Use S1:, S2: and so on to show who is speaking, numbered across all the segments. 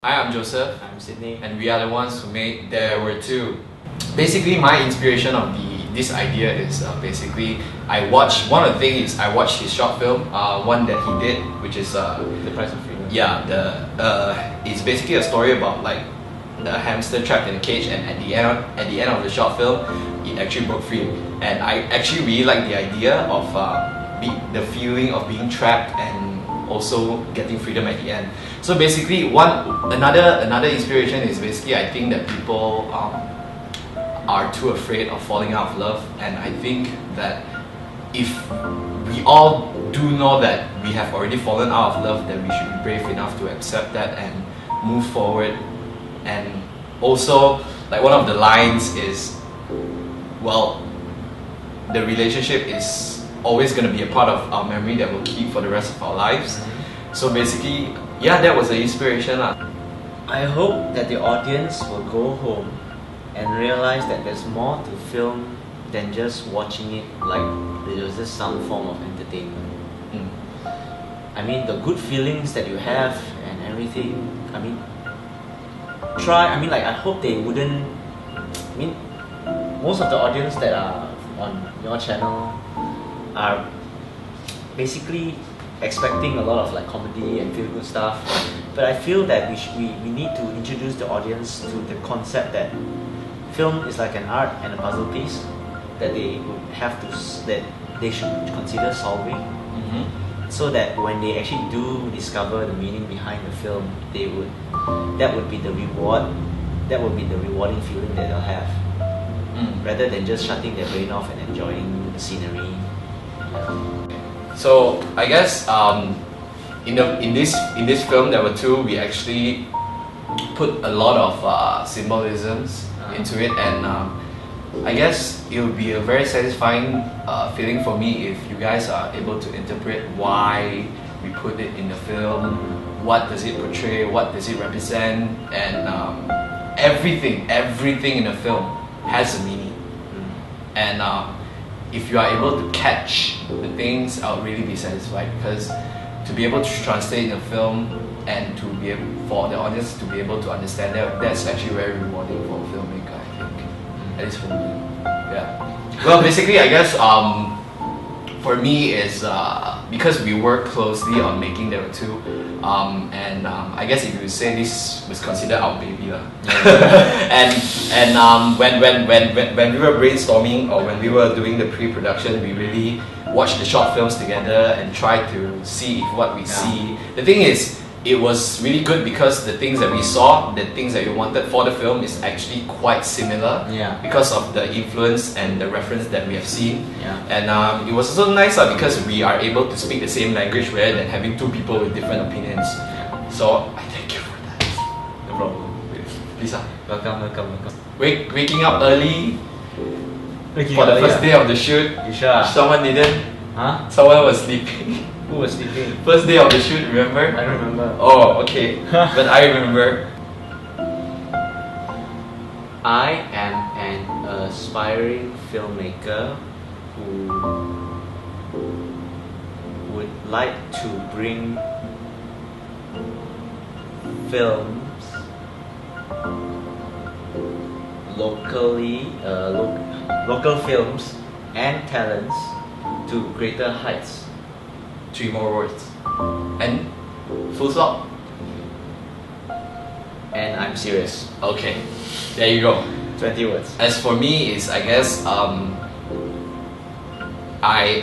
S1: Hi, I'm Joseph,
S2: I'm Sydney.
S1: and we are the ones who made There Were Two. Basically, my inspiration of this idea is basically I watched his short film, one that he did, which is
S2: The Price of Freedom.
S1: yeah, it's basically a story about like the hamster trapped in a cage, and at the end of the short film, it actually broke free. And I actually really like the idea of the feeling of being trapped and also getting freedom at the end. So basically, another inspiration is basically I think that people are too afraid of falling out of love, and I think that if we all do know that we have already fallen out of love, then we should be brave enough to accept that and move forward. And also, like one of the lines is, well, the relationship is always going to be a part of our memory that we'll keep for the rest of our lives. So basically, yeah, that was the inspiration.
S2: I hope that the audience will go home and realize that there's more to film than just watching it like it was just some form of entertainment. I mean, the good feelings that you have and everything, I hope they wouldn't, most of the audience that are on your channel are basically expecting a lot of like comedy and feel good stuff, but I feel that we need to introduce the audience to the concept that film is like an art and a puzzle piece that they should consider solving, so that when they actually do discover the meaning behind the film, that would be the rewarding feeling that they'll have, rather than just shutting their brain off and enjoying the scenery.
S1: So I guess in this film There Were Two, we actually put a lot of symbolisms into it, and I guess it will be a very satisfying feeling for me if you guys are able to interpret why we put it in the film, what does it portray, what does it represent, and everything in the film has a meaning. And if you are able to catch the things, I'll really be satisfied, because to be able to translate the film and for the audience to be able to understand that's actually very rewarding for a filmmaker, I think. At least for me. Yeah. Well, basically, I guess for me is because we work closely on making There Were Two, and I guess if you would say this was considered our baby lah. and when we were brainstorming or when we were doing the pre-production, we really watched the short films together and tried to see if what we see. The thing is, it was really good because the things that we saw, the things that we wanted for the film is actually quite similar, because of the influence and the reference that we have seen. And it was also nice because we are able to speak the same language rather than having two people with different opinions. So I thank you for that. No problem. Please.
S2: Welcome.
S1: Waking up early for the first day of the shoot.
S2: You sure?
S1: Someone didn't.
S2: Huh?
S1: Someone was sleeping.
S2: Who was sleeping?
S1: First day of the shoot, remember?
S2: I remember.
S1: Oh, okay. But I remember.
S2: I am an aspiring filmmaker who would like to bring films local films and talents to greater heights.
S1: 3 more words. And full stop.
S2: And I'm serious.
S1: Okay, there you go.
S2: 20 words.
S1: As for me, is I guess I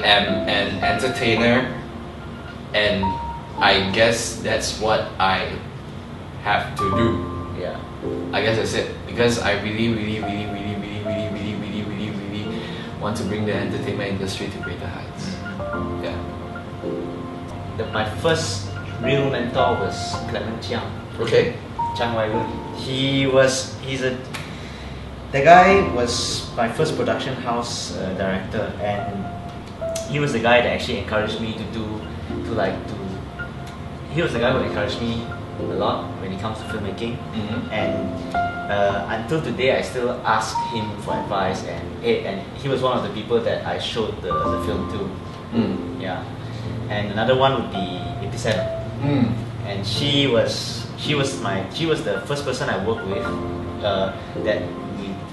S1: am an entertainer, and I guess that's what I have to do.
S2: Yeah.
S1: I guess that's it, because I really want to bring the entertainment industry to greater heights. Yeah.
S2: My first real mentor was Clement Chiang.
S1: Okay.
S2: Chiang Wai Lun. The guy was my first production house director, and he was the guy that actually encouraged me he was the guy who encouraged me a lot when it comes to filmmaking. And until today, I still ask him for advice, and he was one of the people that I showed the film to. Yeah. And another one would be Epicenter. And she she was the first person I worked with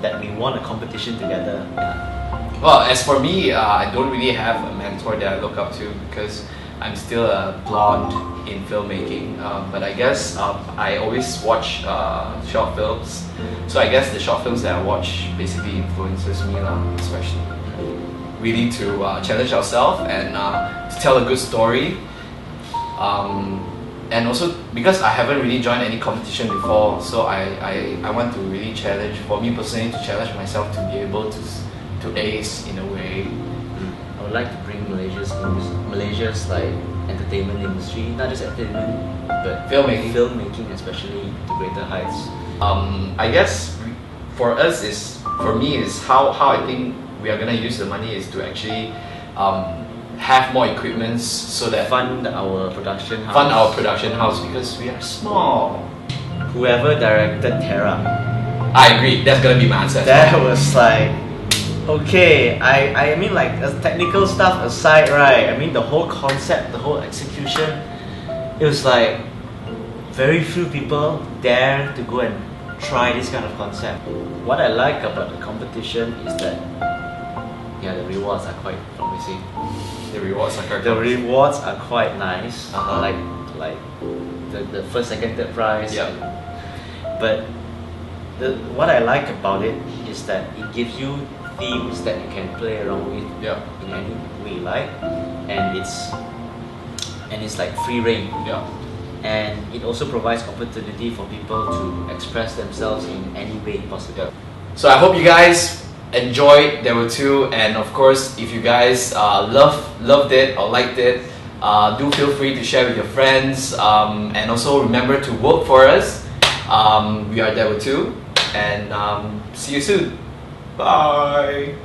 S2: that we won a competition together. Yeah.
S1: Well, as for me, I don't really have a mentor that I look up to because I'm still a blonde in filmmaking. But I guess I always watch short films. So I guess the short films that I watch basically influences me, especially really to challenge ourselves and to tell a good story. And also because I haven't really joined any competition before, so I want to really challenge, for me personally, to challenge myself to be able to ace in a way.
S2: I would like to bring Malaysia's like entertainment industry, not just entertainment, but filmmaking especially, to greater heights.
S1: I guess for me is how I think we are gonna use the money is to actually have more equipments so that
S2: fund our production house
S1: because we are small.
S2: Whoever directed Terra,
S1: I agree. That's gonna be my answer.
S2: That was like, okay. I mean, like, technical stuff aside, right? I mean, the whole concept, the whole execution, it was like very few people dare to go and try this kind of concept. What I like about the competition is that, yeah, the rewards are quite promising.
S1: The rewards
S2: are quite nice. Like the first, second, third prize.
S1: Yeah.
S2: But what I like about it is that it gives you themes that you can play around with in any way you like, and it's like free reign.
S1: Yeah.
S2: And it also provides opportunity for people to express themselves in any way possible.
S1: So I hope you guys enjoyed There Were Two, and of course, if you guys loved it or liked it, do feel free to share with your friends, and also remember to vote for us. We are There Were Two, and see you soon. Bye.